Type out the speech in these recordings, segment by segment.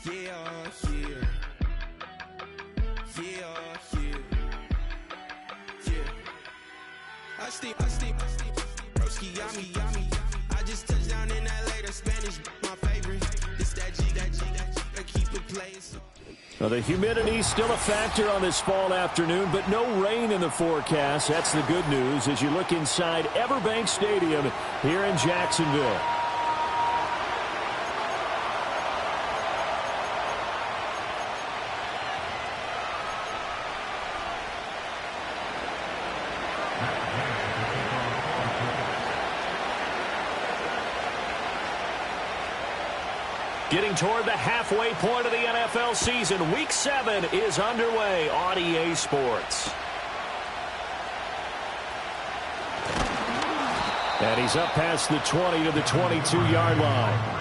I just touched down in LA, the Spanish, my favorite. This that G, I keep it playing. Well, the humidity still a factor on this fall afternoon, but no rain in the forecast. That's the good news as you look inside Everbank Stadium here in Jacksonville. Getting toward the halfway point of the NFL season. Week 7 is underway on EA Sports. And he's up past the 20 to the 22-yard line.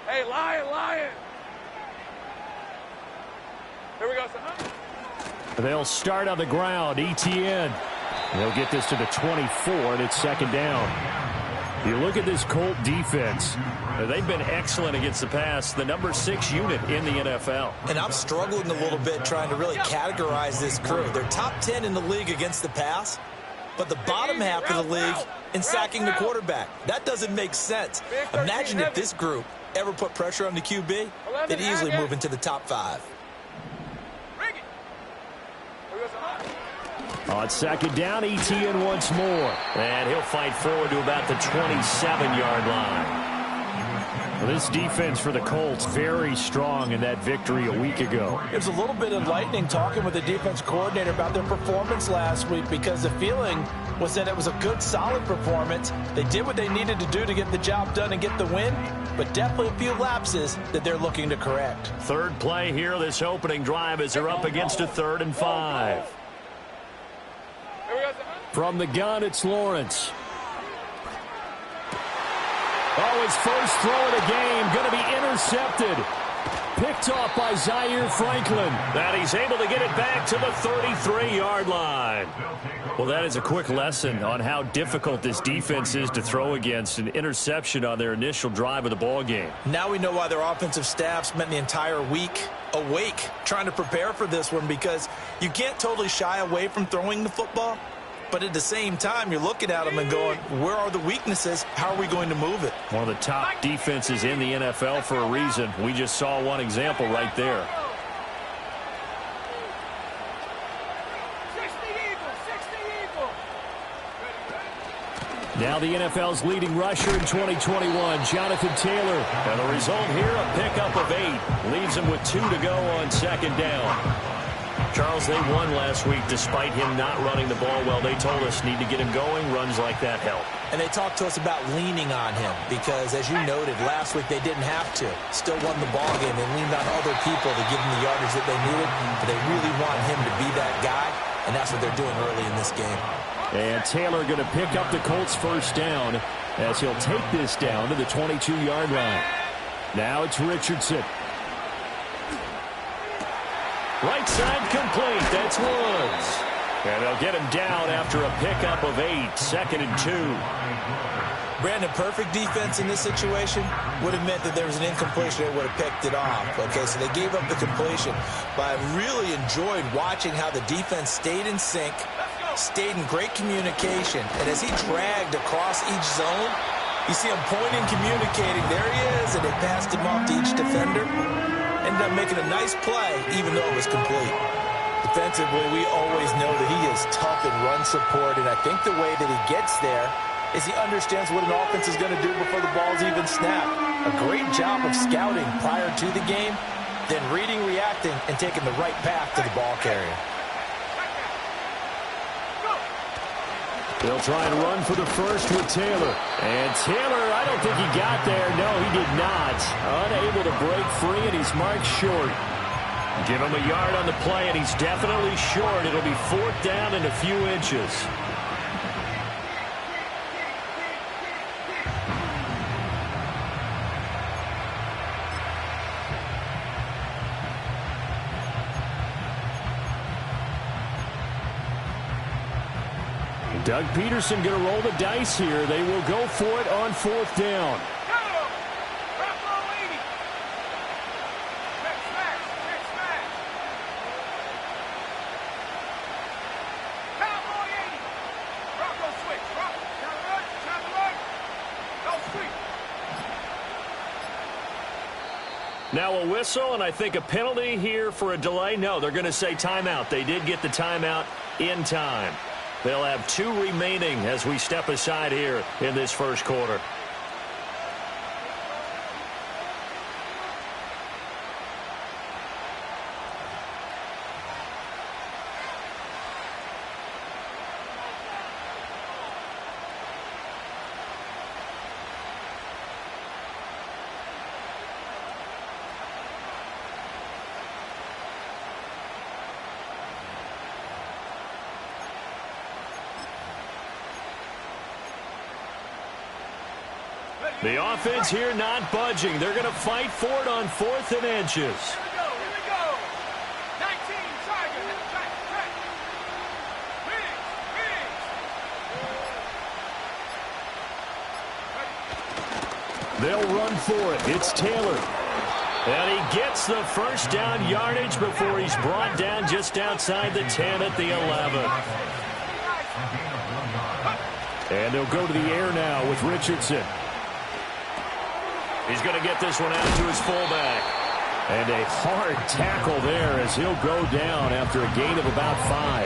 Hey, Lion! Here we go, son. They'll start on the ground. ETN. They'll get this to the 24, and it's second down. You look at this Colt defense. They've been excellent against the pass, the number 6 unit in the NFL. And I'm struggling a little bit trying to really categorize this crew. They're top 10 in the league against the pass, but the bottom half of the league in sacking the quarterback. That doesn't make sense. Imagine if this group ever put pressure on the QB, they'd easily move into the top 5. On second down, ETN once more. And he'll fight forward to about the 27-yard line. Well, this defense for the Colts very strong in that victory a week ago. It was a little bit enlightening talking with the defense coordinator about their performance last week because the feeling was that it was a good, solid performance. They did what they needed to do to get the job done and get the win, but definitely a few lapses that they're looking to correct. Third play here, this opening drive as they're up against a 3rd and 5. From the gun, it's Lawrence. Oh, his first throw of the game going to be intercepted. Picked off by Zaire Franklin. And he's able to get it back to the 33-yard line. Well, that is a quick lesson on how difficult this defense is to throw against. An interception on their initial drive of the ball game. Now we know why their offensive staff spent the entire week awake trying to prepare for this one, because you can't totally shy away from throwing the football. But at the same time, you're looking at them and going, where are the weaknesses? How are we going to move it? One of the top defenses in the NFL for a reason. We just saw one example right there. Now the NFL's leading rusher in 2021, Jonathan Taylor. And the result here, a pickup of 8. Leaves him with 2 to go on second down. Charles, they won last week despite him not running the ball well. They told us need to get him going. Runs like that help. And they talked to us about leaning on him because, as you noted, last week they didn't have to. Still won the ball game. They leaned on other people to give them the yardage that they needed. But they really want him to be that guy, and that's what they're doing early in this game. And Taylor going to pick up the Colts' first down as he'll take this down to the 22-yard line. Now it's Richardson. Right side complete. That's Woods. And they'll get him down after a pickup of 8. 2nd and 2. Brandon, perfect defense in this situation would have meant that there was an incompletion. They would have picked it off. Okay, so they gave up the completion. But I really enjoyed watching how the defense stayed in sync, stayed in great communication. And as he dragged across each zone, you see him pointing, communicating. There he is, and they passed him off to each defender. Ended up making a nice play, even though it was complete. Defensively, we always know that he is tough in run support, and I think the way that he gets there is he understands what an offense is going to do before the ball's even snapped. A great job of scouting prior to the game, then reading, reacting, and taking the right path to the ball carrier. They'll try and run for the first with Taylor. And Taylor, I don't think he got there. No, he did not. Unable to break free, and he's marked short. Give him a yard on the play, and he's definitely short. It'll be 4th down and a few inches. Doug Peterson going to roll the dice here. They will go for it on 4th down. Now a whistle, and I think a penalty here for a delay. No, they're going to say timeout. They did get the timeout in time. They'll have 2 remaining as we step aside here in this first quarter. The offense here not budging. They're going to fight for it on 4th and inches. Here we go. 19, Tiger. Track. Biggs. They'll run for it. It's Taylor. And he gets the first down yardage before he's brought down just outside the 10 at the 11. And they'll go to the air now with Richardson. He's going to get this one out to his fullback. And a hard tackle there as he'll go down after a gain of about 5.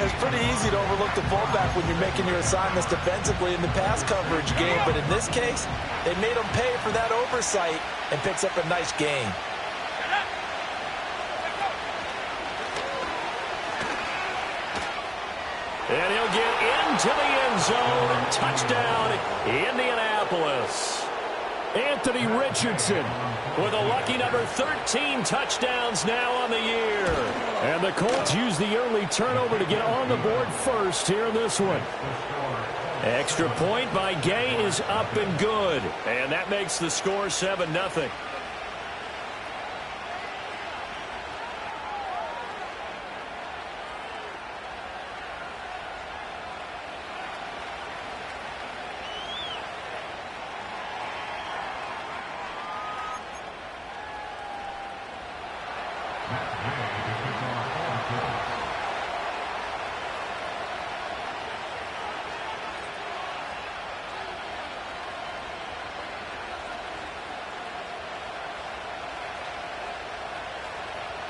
It's pretty easy to overlook the fullback when you're making your assignments defensively in the pass coverage game. But in this case, they made him pay for that oversight and picks up a nice gain. And he'll get into the end zone. Touchdown, Indianapolis. Anthony Richardson with a lucky number 13 touchdowns now on the year. And the Colts use the early turnover to get on the board first here in this one. Extra point by Gay is up and good. And that makes the score 7-0.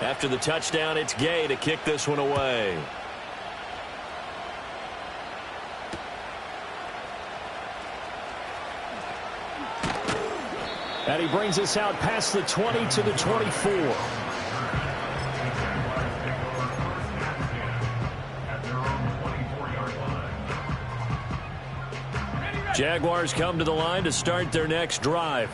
After the touchdown, it's Gay to kick this one away. And he brings us out past the 20 to the 24. Jaguars come to the line to start their next drive.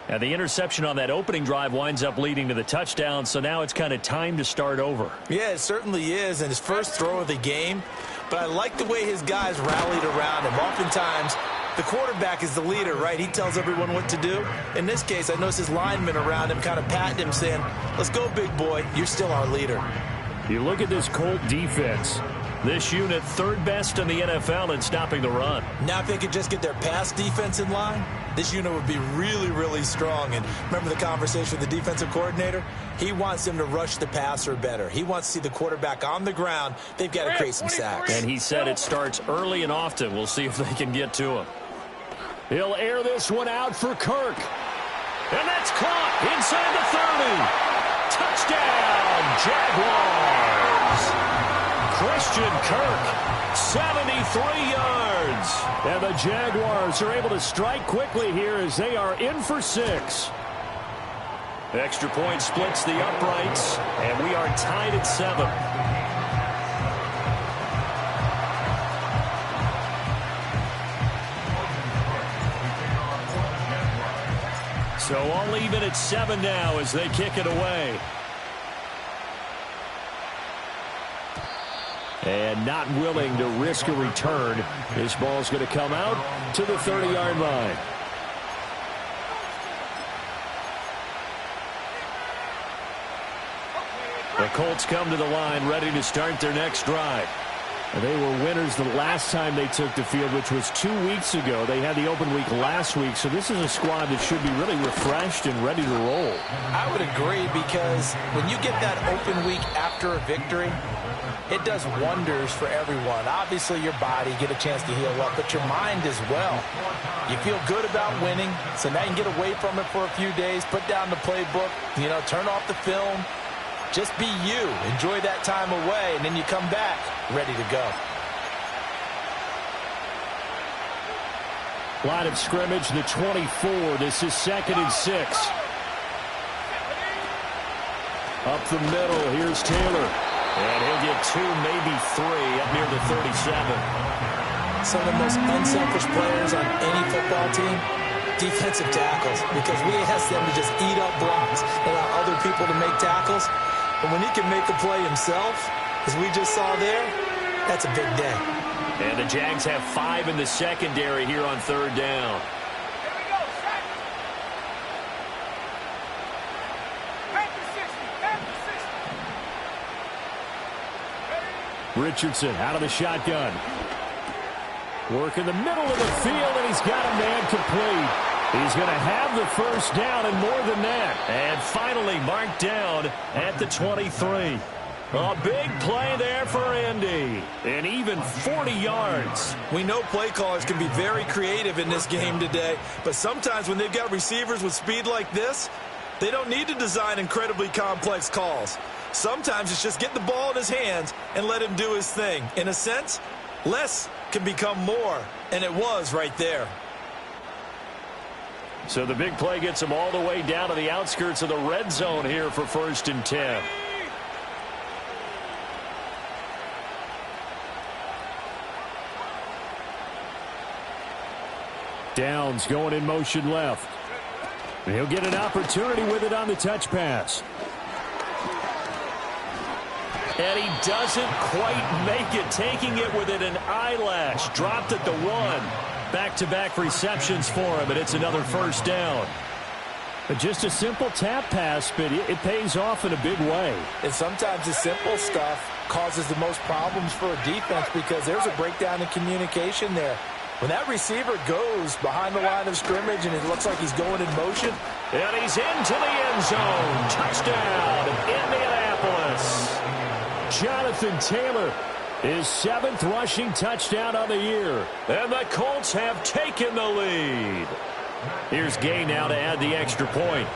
And the interception on that opening drive winds up leading to the touchdown, so now it's kind of time to start over. Yeah, it certainly is, and his first throw of the game. But I like the way his guys rallied around him. Oftentimes, the quarterback is the leader, right? He tells everyone what to do. In this case, I noticed his linemen around him kind of patting him, saying, let's go, big boy. You're still our leader. You look at this Colt defense. This unit, 3rd best in the NFL in stopping the run. Now if they could just get their pass defense in line, this unit would be really, really strong. And remember the conversation with the defensive coordinator? He wants them to rush the passer better. He wants to see the quarterback on the ground. They've got to create some sacks. And he said it starts early and often. We'll see if they can get to him. He'll air this one out for Kirk. And that's caught inside the 30. Touchdown, Jaguars. Christian Kirk, 73 yards. And the Jaguars are able to strike quickly here as they are in for 6. Extra point splits the uprights, and we are tied at 7. So all even at 7 now as they kick it away. And not willing to risk a return. This ball's going to come out to the 30-yard line. The Colts come to the line ready to start their next drive. They were winners the last time they took the field, which was 2 weeks ago. They had the open week last week, so this is a squad that should be really refreshed and ready to roll. I would agree, because when you get that open week after a victory, it does wonders for everyone. Obviously, your body, get a chance to heal up, but your mind as well. You feel good about winning, so now you can get away from it for a few days, put down the playbook, turn off the film. Just be you. Enjoy that time away, and then you come back ready to go. Line of scrimmage, the 24. This is 2nd and 6. Up the middle, here's Taylor. And he'll get 2, maybe 3, up near the 37. Some of the most unselfish players on any football team, defensive tackles, because we ask them to just eat up blocks and allow other people to make tackles. And when he can make a play himself, as we just saw there, that's a big day. And the Jags have 5 in the secondary here on 3rd down. Here we go, set. Back to 60, back to 60. Richardson out of the shotgun. Work in the middle of the field, and he's got a man complete. He's going to have the first down and more than that. And finally marked down at the 23. A big play there for Indy. And even 40 yards. We know play callers can be very creative in this game today, but sometimes when they've got receivers with speed like this, they don't need to design incredibly complex calls. Sometimes it's just get the ball in his hands and let him do his thing. In a sense, less can become more, and it was right there. So the big play gets him all the way down to the outskirts of the red zone here for 1st and 10. Downs going in motion left. And he'll get an opportunity with it on the touch pass. And he doesn't quite make it, taking it within an eyelash. Dropped at the 1. Back-to-back receptions for him, and it's another first down. But just a simple tap pass, but it pays off in a big way. And sometimes the simple stuff causes the most problems for a defense, because there's a breakdown in communication there. When that receiver goes behind the line of scrimmage and it looks like he's going in motion. And he's into the end zone. Touchdown, Indianapolis. Jonathan Taylor, his 7th rushing touchdown on the year. And the Colts have taken the lead. Here's Gay now to add the extra point.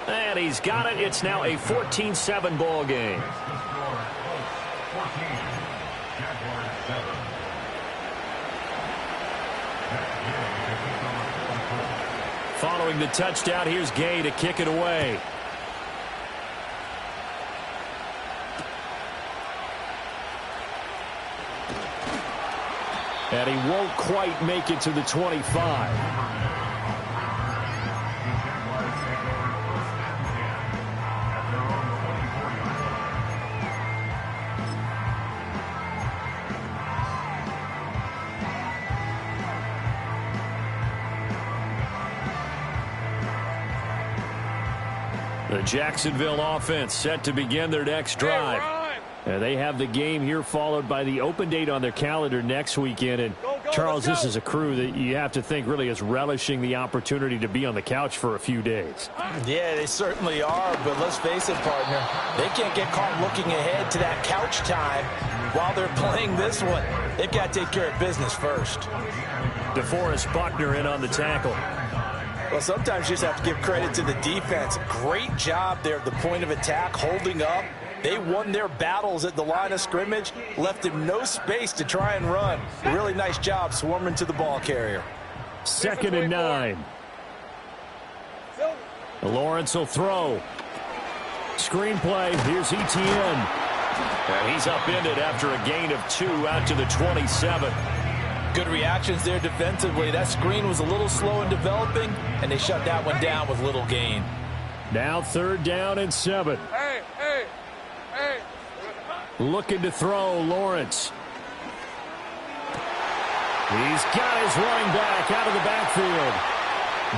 And he's got it. It's now a 14-7 ball game. Following the touchdown, here's Gay to kick it away. And he won't quite make it to the 25. The Jacksonville offense set to begin their next drive. And they have the game here followed by the open date on their calendar next weekend. And Charles, this is a crew that you have to think really is relishing the opportunity to be on the couch for a few days. Yeah, they certainly are, but let's face it, partner, they can't get caught looking ahead to that couch time while they're playing this one. They've got to take care of business first. DeForest Buckner in on the tackle. Well, sometimes you just have to give credit to the defense. Great job there at the point of attack, holding up. They won their battles at the line of scrimmage, left him no space to try and run. A really nice job swarming to the ball carrier. 2nd and 9. Lawrence will throw. Screenplay, here's Etienne. And he's upended after a gain of 2 out to the 27. Good reactions there defensively. That screen was a little slow in developing, and they shut that one down with little gain. Now 3rd down and 7. Hey. Looking to throw, Lawrence. He's got his running back out of the backfield.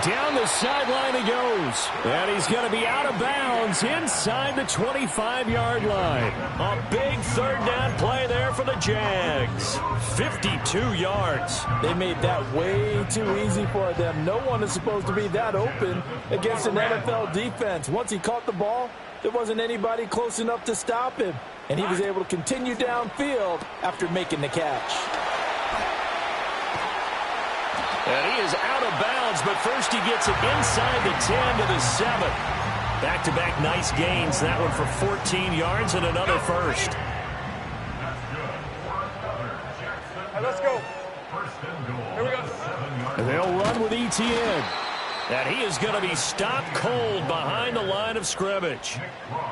Down the sideline he goes. And he's going to be out of bounds inside the 25-yard line. A big third down play there for the Jags. 52 yards. They made that way too easy for them. No one is supposed to be that open against an NFL defense. Once he caught the ball, there wasn't anybody close enough to stop him. And he was able to continue downfield after making the catch. And he is out of bounds, but first he gets it inside the 10 to the 7. Back-to-back nice gains. That one for 14 yards and another first. Hey, let's go. Here we go. And they'll run with ETN. And he is going to be stopped cold behind the line of scrimmage.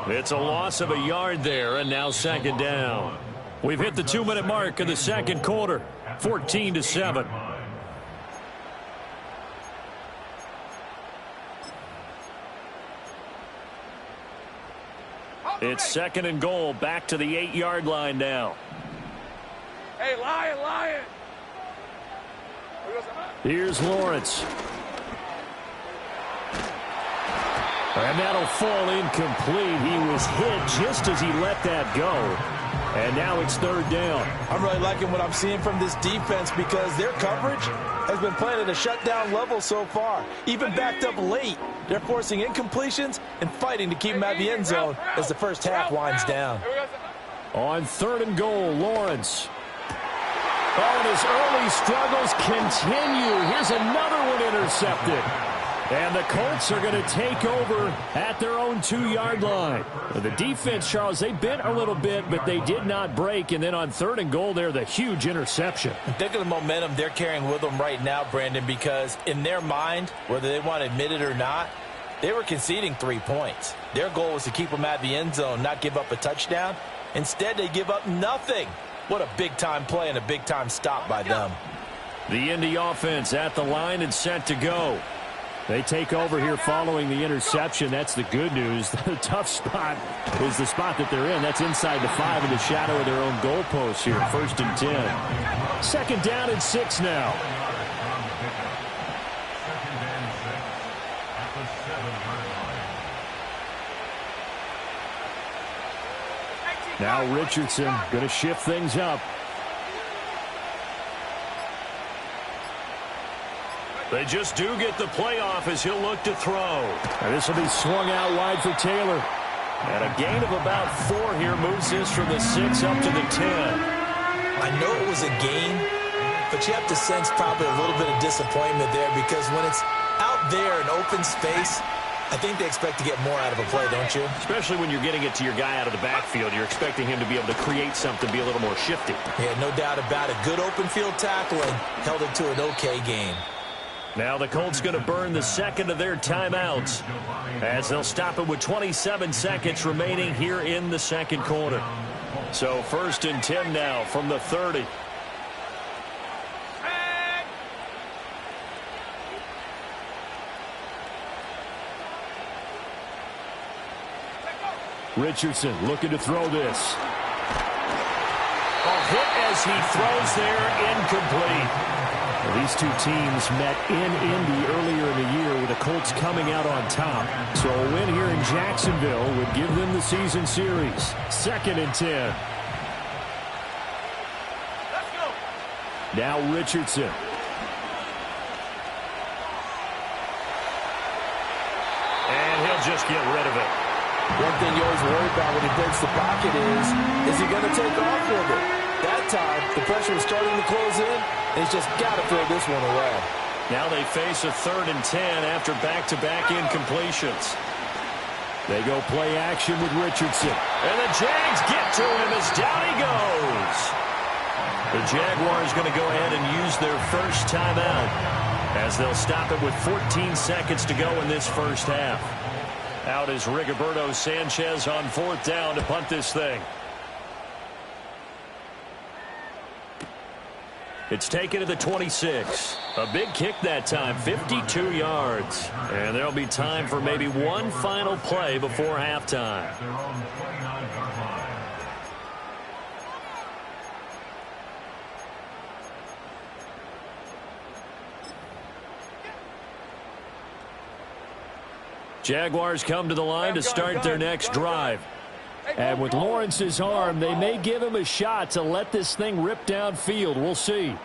It's a loss of a yard there, and now second down. We've hit the 2-minute mark of the second quarter. 14 to 7. It's second and goal, back to the 8-yard line now. Hey, Lion. Here's Lawrence. And that'll fall incomplete. He was hit just as he let that go. And now it's third down. I'm really liking what I'm seeing from this defense because their coverage has been playing at a shutdown level so far. Even backed up late, they're forcing incompletions and fighting to keep them out of the end zone as the first half winds down. On third and goal, Lawrence. Oh, and his early struggles continue. Here's another one intercepted. And the Colts are going to take over at their own 2-yard line. The defense, Charles, they bent a little bit, but they did not break. And then on third and goal there, the huge interception. Think of the momentum they're carrying with them right now, Brandon, because in their mind, whether they want to admit it or not, they were conceding 3 points. Their goal was to keep them out of the end zone, not give up a touchdown. Instead, they give up nothing. What a big-time play and a big-time stop by them. The Indy offense at the line and set to go. They take over here following the interception. That's the good news. The tough spot is the spot that they're in. That's inside the 5 in the shadow of their own goalpost here. First and 10. Second down and 6 now. Now Richardson going to shift things up. They just do get the playoff as he'll look to throw. And this will be swung out wide for Taylor. And a gain of about 4 here moves this from the 6 up to the 10. I know it was a gain, but you have to sense probably a little bit of disappointment there because when it's out there in open space, I think they expect to get more out of a play, don't you? Especially when you're getting it to your guy out of the backfield. You're expecting him to be able to create something, be a little more shifty. Yeah, no doubt about it. Good open field tackling held it to an okay game. Now the Colts going to burn the second of their timeouts as they'll stop it with 27 seconds remaining here in the second quarter. So first and 10 now from the 30. Richardson looking to throw this. A hit as he throws there, incomplete. Well, these two teams met in Indy earlier in the year with the Colts coming out on top. So a win here in Jacksonville would give them the season series. Second and 10. Let's go. Now Richardson. And he'll just get rid of it. One thing you always worry about when he breaks the pocket is he going to take off with it? That time, the pressure was starting to close in, and he's just got to throw this one away. Now they face a third and 10 after back-to-back incompletions. They go play action with Richardson. And the Jags get to him as down he goes. The Jaguars going to go ahead and use their first timeout as they'll stop it with 14 seconds to go in this first half. Out is Rigoberto Sanchez on fourth down to punt this thing. It's taken to the 26. A big kick that time, 52 yards. And there'll be time for maybe one final play before halftime. Jaguars come to the line to start their next drive. And with Lawrence's arm, they may give him a shot to let this thing rip downfield. We'll see.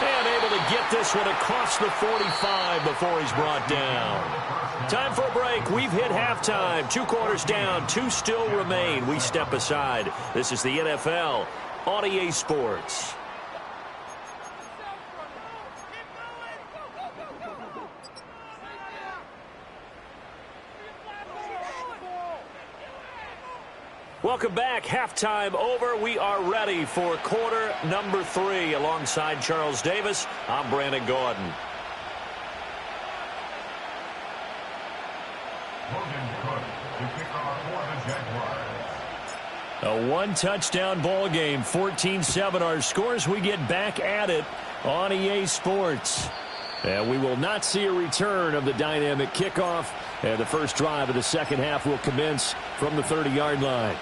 And able to get this one across the 45 before he's brought down. Time for a break. We've hit halftime. 2 quarters down. 2 still remain. We step aside. This is the NFL on EA Sports. Welcome back. Halftime over. We are ready for quarter number 3. Alongside Charles Davis, I'm Brandon Gordon. A 1-touchdown ball game, 14-7 our scores. We get back at it on EA Sports. And we will not see a return of the dynamic kickoff. And the first drive of the second half will commence from the 30-yard line.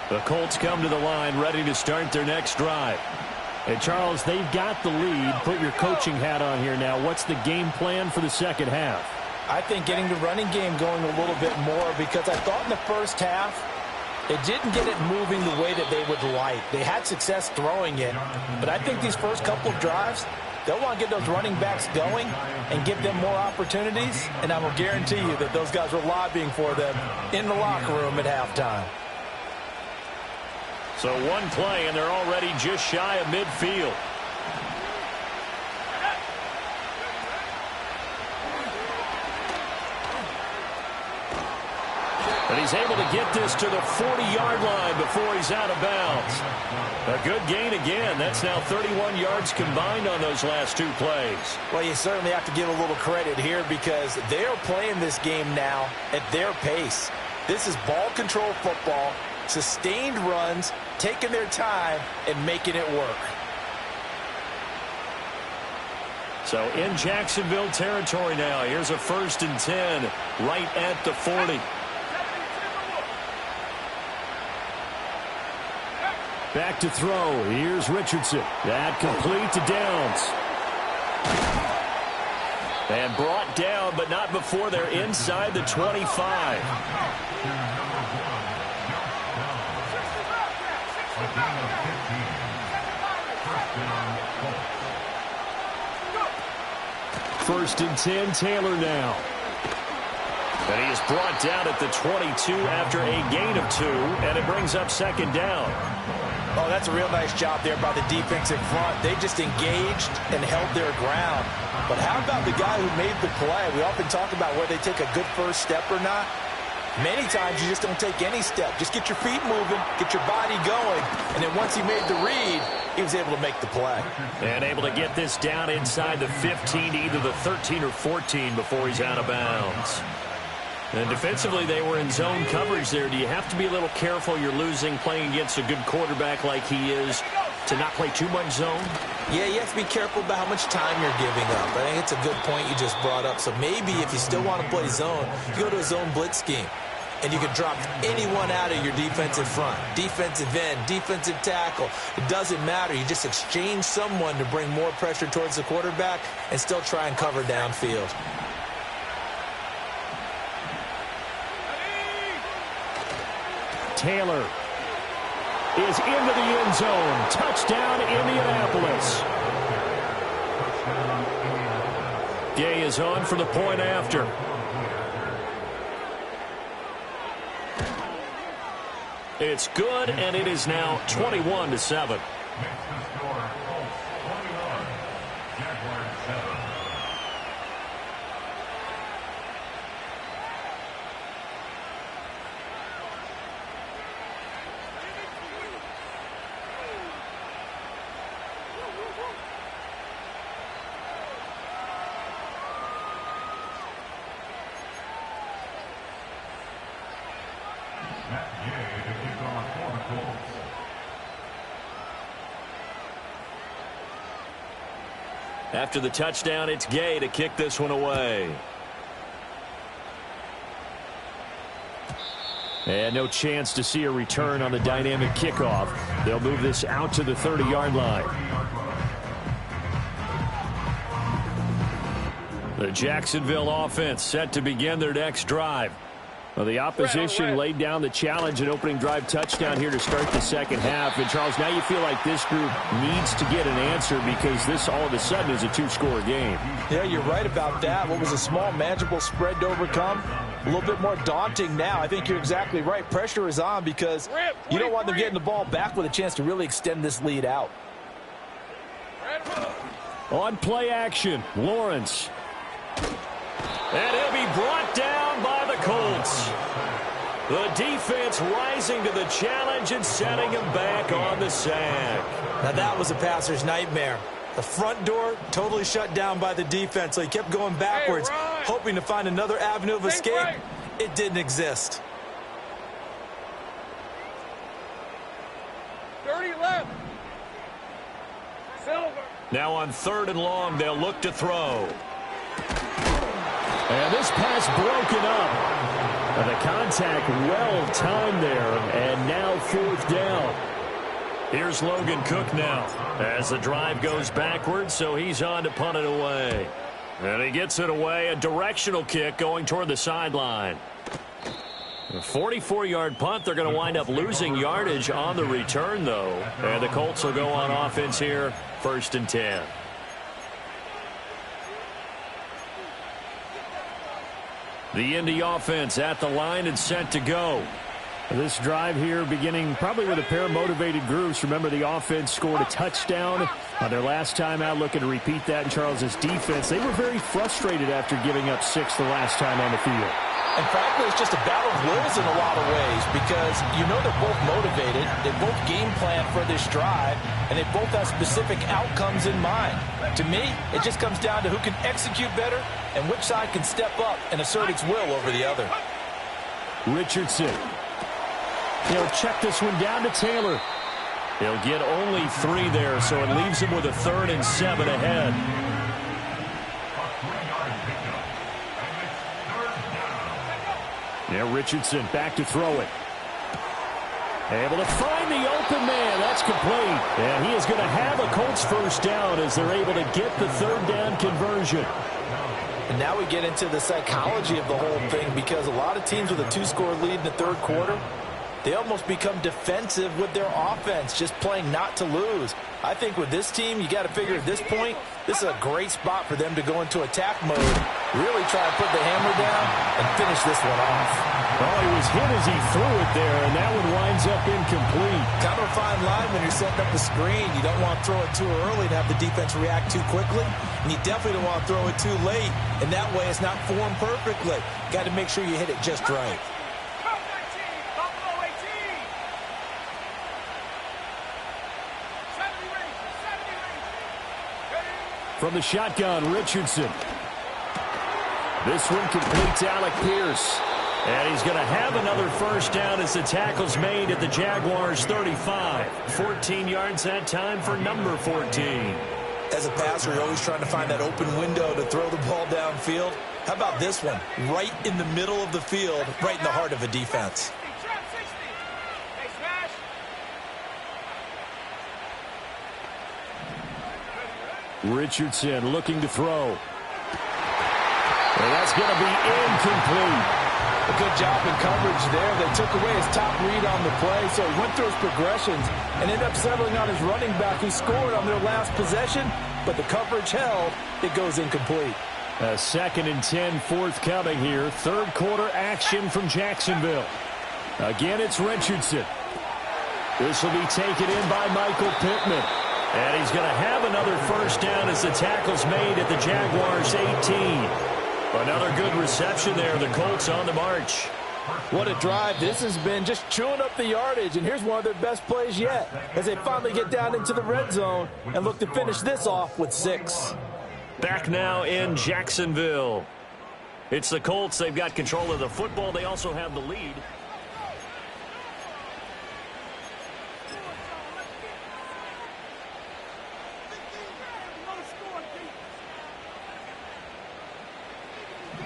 The Colts come to the line ready to start their next drive. And Charles, they've got the lead. Put your coaching hat on here now. What's the game plan for the second half? I think getting the running game going a little bit more, because I thought in the first half they didn't get it moving the way that they would like. They had success throwing it, but I think these first couple of drives, they'll want to get those running backs going and give them more opportunities, and I will guarantee you that those guys were lobbying for them in the locker room at halftime. So one play, and they're already just shy of midfield. And he's able to get this to the 40-yard line before he's out of bounds. A good gain again. That's now 31 yards combined on those last 2 plays. Well, you certainly have to give a little credit here, because they're playing this game now at their pace. This is ball control football, sustained runs, taking their time, and making it work. So in Jacksonville territory now. Here's a 1st and 10 right at the 40. Back to throw. Here's Richardson. That complete to Downs. And brought down, but not before they're inside the 25. First and 10, Taylor now. And he is brought down at the 22 after a gain of 2, and it brings up 2nd down. Oh, that's a real nice job there by the defensive front. They just engaged and held their ground. But how about the guy who made the play? We often talk about whether they take a good first step or not. Many times you just don't take any step. Just get your feet moving, get your body going, and then once he made the read, he was able to make the play. And able to get this down inside the 15, either the 13 or 14 before he's out of bounds. And defensively, they were in zone coverage there. Do you have to be a little careful? You're losing playing against a good quarterback like he is to not play too much zone? Yeah, you have to be careful about how much time you're giving up. I think it's a good point you just brought up. So maybe if you still want to play zone, you go to a zone blitz scheme. And you can drop anyone out of your defensive front. Defensive end, defensive tackle. It doesn't matter. You just exchange someone to bring more pressure towards the quarterback and still try and cover downfield. Taylor is into the end zone. Touchdown, Indianapolis. Gay is on for the point after. It's good, and it is now 21-7. After the touchdown, it's Gay to kick this one away. And no chance to see a return on the dynamic kickoff. They'll move this out to the 30-yard line. The Jacksonville offense set to begin their next drive. Well, the opposition laid down the challenge and opening drive touchdown here to start the second half. And, Charles, now you feel like this group needs to get an answer because this all of a sudden is a two-score game. Yeah, you're right about that. What was a small, manageable spread to overcome, a little bit more daunting now. I think you're exactly right. Pressure is on because you don't want them getting the ball back with a chance to really extend this lead out. On play action, Lawrence. And he'll be brought down by the Colts. The defense rising to the challenge and setting him back on the sack. Now that was a passer's nightmare. The front door totally shut down by the defense, so he kept going backwards, hoping to find another avenue of escape. It didn't exist. 30 left. Silver. Now on 3rd and long, they'll look to throw. And this pass broken up. And the contact well timed there. And now 4th down. Here's Logan Cook now as the drive goes backwards, so he's on to punt it away. And he gets it away, a directional kick going toward the sideline. A 44-yard punt. They're going to wind up losing yardage on the return, though. And the Colts will go on offense here, 1st and 10. The Indy offense at the line and set to go. This drive here beginning probably with a pair of motivated groups. Remember, the offense scored a touchdown on their last time out, looking to repeat that in Charles's defense. They were very frustrated after giving up 6 the last time on the field. And frankly, it's just a battle of wills in a lot of ways because you know they're both motivated, they both game plan for this drive, and they both have specific outcomes in mind. To me, it just comes down to who can execute better and which side can step up and assert its will over the other. Richardson. He'll check this one down to Taylor. He'll get only 3 there, so it leaves him with a 3rd and 7 ahead. Yeah, Richardson back to throw it. Able to find the open man. That's complete. And he is going to have a Colts 1st down as they're able to get the 3rd down conversion. And now we get into the psychology of the whole thing because a lot of teams with a 2-score lead in the 3rd quarter, they almost become defensive with their offense, just playing not to lose. I think with this team, you got to figure at this point, this is a great spot for them to go into attack mode, really try and put the hammer down and finish this one off. Oh, he was hit as he threw it there, and that one winds up incomplete. Kind of a fine line when you're setting up the screen. You don't want to throw it too early and have the defense react too quickly, and you definitely don't want to throw it too late, and that way it's not formed perfectly. Got to make sure you hit it just right. From the shotgun, Richardson. This one completes Alec Pierce. And he's going to have another 1st down as the tackle's made at the Jaguars' 35. 14 yards that time for number 14. As a passer, you're always trying to find that open window to throw the ball downfield. How about this one? Right in the middle of the field, right in the heart of a defense. Richardson looking to throw. And that's going to be incomplete. A good job in coverage there. They took away his top read on the play, so he went through his progressions and ended up settling on his running back who scored on their last possession, but the coverage held. It goes incomplete. A 2nd and 10 forthcoming here. 3rd quarter action from Jacksonville. Again, it's Richardson. This will be taken in by Michael Pittman. And he's going to have another 1st down as the tackle's made at the Jaguars' 18. Another good reception there. The Colts on the march. What a drive. This has been just chewing up the yardage, and here's one of their best plays yet as they finally get down into the red zone and look to finish this off with 6. Back now in Jacksonville. It's the Colts. They've got control of the football. They also have the lead.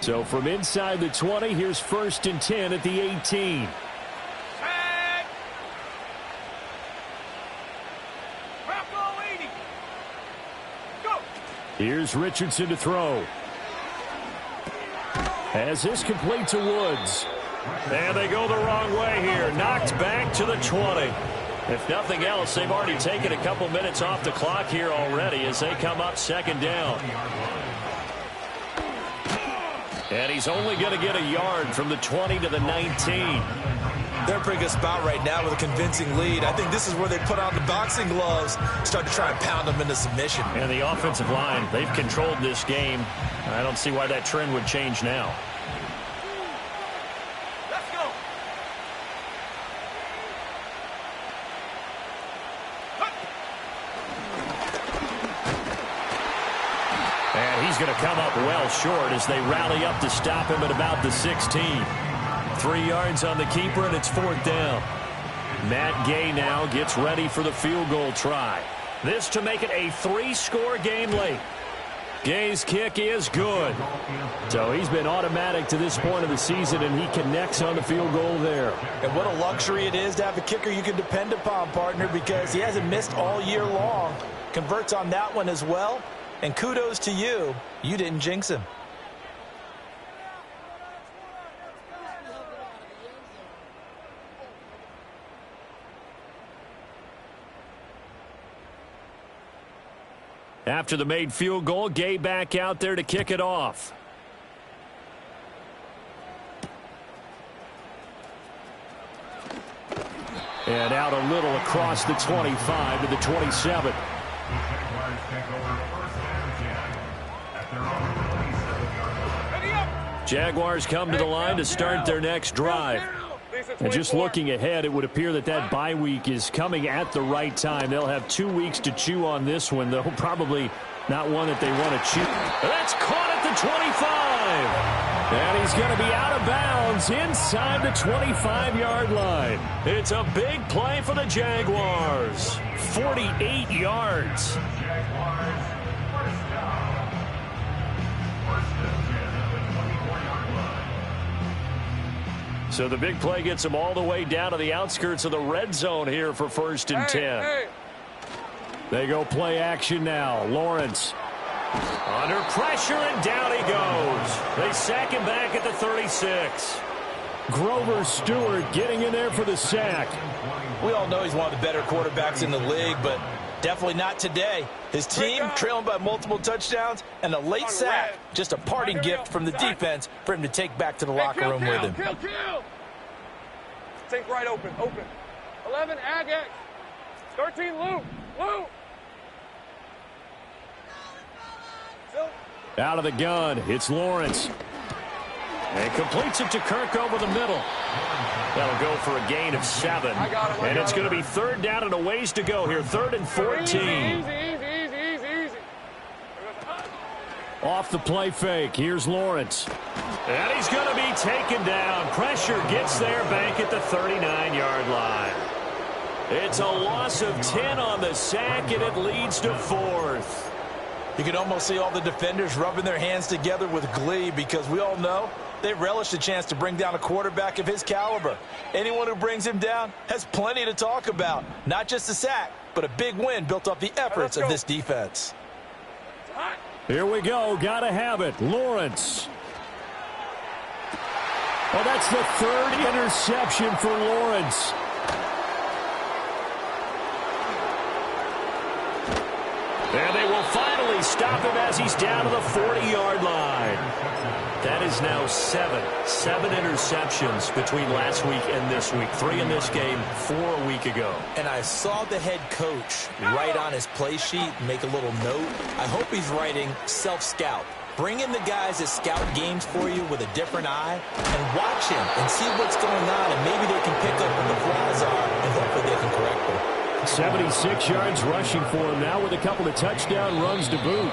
So from inside the 20, here's 1st and 10 at the 18. Here's Richardson to throw. As this complete to Woods. And they go the wrong way here. Knocked back to the 20. If nothing else, they've already taken a couple minutes off the clock here already as they come up 2nd down. And he's only going to get a yard from the 20 to the 19. They're in a pretty good spot right now with a convincing lead. I think this is where they put on the boxing gloves, start to try and pound them into submission. And the offensive line, they've controlled this game. I don't see why that trend would change now. Let's go. And he's going to come up well short as they rally up to stop him at about the 16. 3 yards on the keeper, and it's 4th down. Matt Gay now gets ready for the field goal try. This to make it a 3-score game late. Gay's kick is good. So he's been automatic to this point of the season, and he connects on the field goal there. And what a luxury it is to have a kicker you can depend upon, partner, because he hasn't missed all year long. Converts on that one as well. And kudos to you. You didn't jinx him. After the made field goal, Gay back out there to kick it off. And out a little across the 25 to the 27. Jaguars come to the line to start their next drive. And just looking ahead, it would appear that that bye week is coming at the right time. They'll have 2 weeks to chew on this one, though probably not one that they want to chew. That's caught at the 25. And he's going to be out of bounds inside the 25-yard line. It's a big play for the Jaguars. 48 yards. So the big play gets them all the way down to the outskirts of the red zone here for 1st and 10. They go play action now. Lawrence under pressure, and down he goes. They sack him back at the 36. Grover Stewart getting in there for the sack. We all know he's one of the better quarterbacks in the league, but definitely not today. His team trailing by multiple touchdowns, and a late sack, just a parting gift from the defense for him to take back to the locker room with him. Think right open. 11, Ag-X. 13, Luke. Out of the gun, it's Lawrence. And completes it to Kirk over the middle. That'll go for a gain of 7. And it's going to be 3rd down and a ways to go here. 3rd and 14. Easy. Off the play fake. Here's Lawrence. And he's going to be taken down. Pressure gets there back at the 39-yard line. It's a loss of 10 on the sack, and it leads to 4th. You can almost see all the defenders rubbing their hands together with glee because we all know they relish the chance to bring down a quarterback of his caliber. Anyone who brings him down has plenty to talk about. Not just a sack, but a big win built off the efforts of this defense. Here we go. Got to have it. Lawrence. Well, that's the 3rd interception for Lawrence. And they will finally stop him as he's down to the 40-yard line. That is now 7 interceptions between last week and this week. 3 in this game, 4 a week ago. And I saw the head coach write on his play sheet, make a little note. I hope he's writing self-scout. Bring in the guys that scout games for you with a different eye and watch him and see what's going on, and maybe they can pick up what the flaws are, and hopefully they can correct them. 76 yards rushing for him now with a couple of touchdown runs to boot.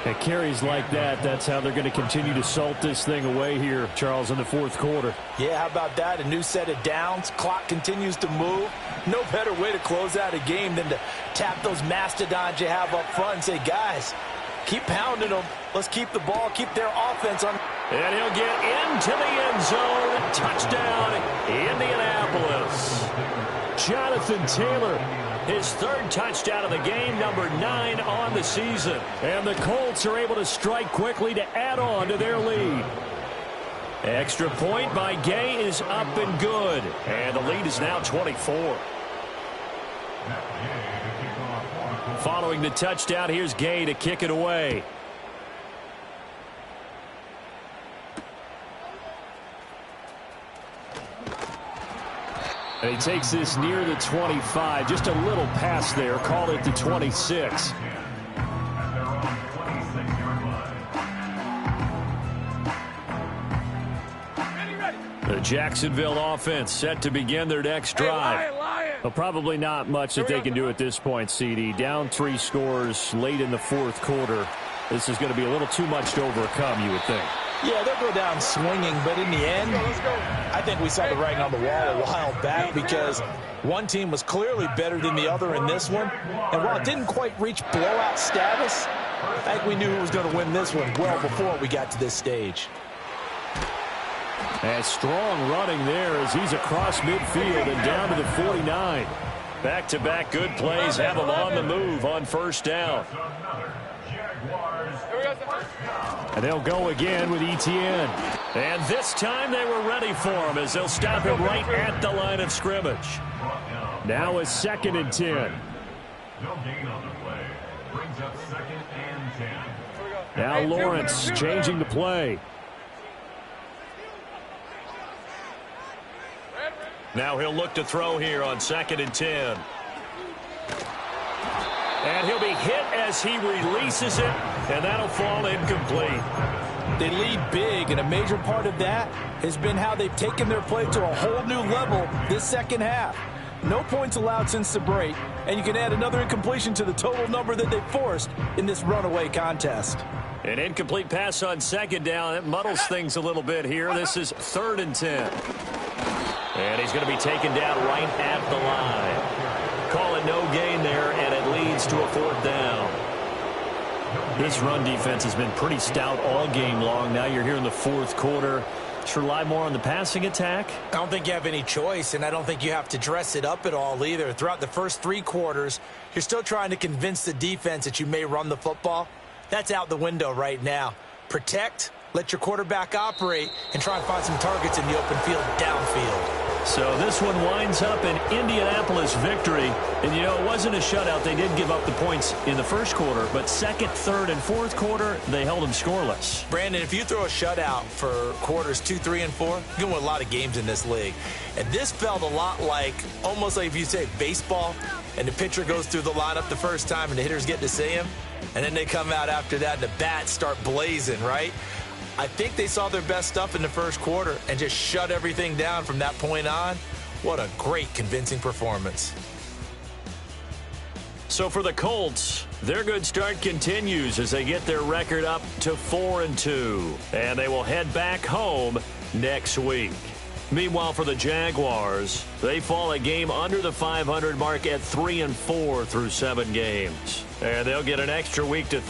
At carries like that, that's how they're going to continue to salt this thing away here, Charles, in the 4th quarter. Yeah, how about that? A new set of downs. Clock continues to move. No better way to close out a game than to tap those mastodons you have up front and say, guys, keep pounding them. Let's keep the ball, keep their offense on. And he'll get into the end zone. Touchdown, Indianapolis. Jonathan Taylor, his third touchdown of the game, number 9 on the season. And the Colts are able to strike quickly to add on to their lead. Extra point by Gay is up and good. And the lead is now 24. Following the touchdown, here's Gay to kick it away. And he takes this near the 25. Just a little pass there. Call it the 26. The Jacksonville offense set to begin their next drive. Well, probably not much that they can do at this point, CD. Down 3 scores late in the fourth quarter. This is going to be a little too much to overcome, you would think. Yeah, they'll go down swinging, but in the end, I think we saw the writing on the wall a while back because one team was clearly better than the other in this one. And while it didn't quite reach blowout status, I think we knew who was going to win this one well before we got to this stage. And strong running there as he's across midfield and down to the 49. Back-to-back good plays have him on the move on first down. And they'll go again with Etienne. And this time they were ready for him as they'll stop him right at the line of scrimmage. Now a 2nd and 10. Now Lawrence changing the play. Now he'll look to throw here on 2nd and 10. And he'll be hit as he releases it, and that'll fall incomplete. They lead big, and a major part of that has been how they've taken their play to a whole new level this second half. No points allowed since the break, and you can add another incompletion to the total number that they forced in this runaway contest. An incomplete pass on 2nd down. It muddles things a little bit here. This is 3rd and 10. And he's going to be taken down right at the line. Call it no gain there, and it leads to a 4th down. This run defense has been pretty stout all game long. Now you're here in the fourth quarter. Should rely more on the passing attack? I don't think you have any choice, and I don't think you have to dress it up at all either. Throughout the first 3 quarters, you're still trying to convince the defense that you may run the football. That's out the window right now. Protect, let your quarterback operate, and try and find some targets in the open field downfield. So this one winds up an Indianapolis victory. And, you know, it wasn't a shutout. They did give up the points in the first quarter. But 2nd, 3rd, and 4th quarter, they held them scoreless. Brandon, if you throw a shutout for quarters 2, 3, and 4, you're going to win a lot of games in this league. And this felt a lot like, almost like if you say baseball, and the pitcher goes through the lineup the first time and the hitters get to see him. And then they come out after that and the bats start blazing, right? I think they saw their best stuff in the first quarter and just shut everything down from that point on. What a great, convincing performance. So for the Colts, their good start continues as they get their record up to 4-2. And they will head back home next week. Meanwhile, for the Jaguars, they fall a game under the 500 mark at 3-4 through 7 games. And they'll get an extra week to think.